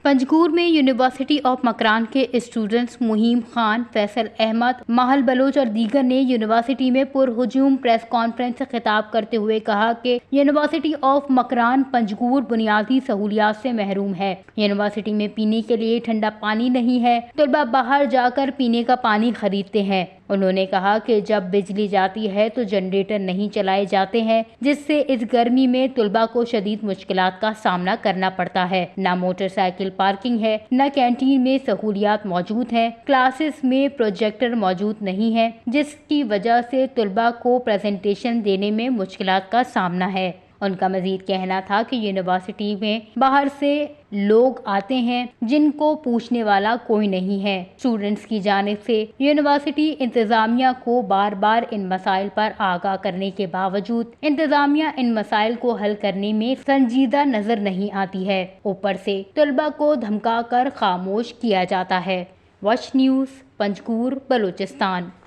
पंजगूर में university of Makran के students मुहीम खान, फैसल अहमद, माहल बलोच और दीगर ने यूनिवर्सिटी में पुरहुजूम प्रेस कॉन्फ्रेंस से खिताब करते हुए कहा कि यूनिवर्सिटी ऑफ मकरान पंजगूर बुनियादी सहूलियात से महरूम है। यूनिवर्सिटी में पीने के लिए ठंडा पानी नहीं है, तलबा बाहर जाकर पीने का पानी खरीदते हैं। उन्होंने कहा कि जब बिजली जाती है तो जनरेटर नहीं चलाए जाते हैं, जिससे इस गर्मी में तलबा को शदीद मुश्किलात का सामना करना पड़ता है। न मोटरसाइकिल पार्किंग है, न कैंटीन में सहूलियात मौजूद हैं, क्लासेस में प्रोजेक्टर मौजूद नहीं है, जिसकी वजह से तलबा को प्रेजेंटेशन देने में मुश्किलात का सामना है। उनका मजीद कहना था कि यूनिवर्सिटी में बाहर से लोग आते हैं जिनको पूछने वाला कोई नहीं है। स्टूडेंट्स की जानिब से यूनिवर्सिटी इंतजामिया को बार बार इन मसाइल पर आगाह करने के बावजूद इंतजामिया इन मसाइल को हल करने में संजीदा नजर नहीं आती है। ऊपर से तलबा को धमका कर खामोश किया जाता है। Watch news, Panjgur, Balochistan.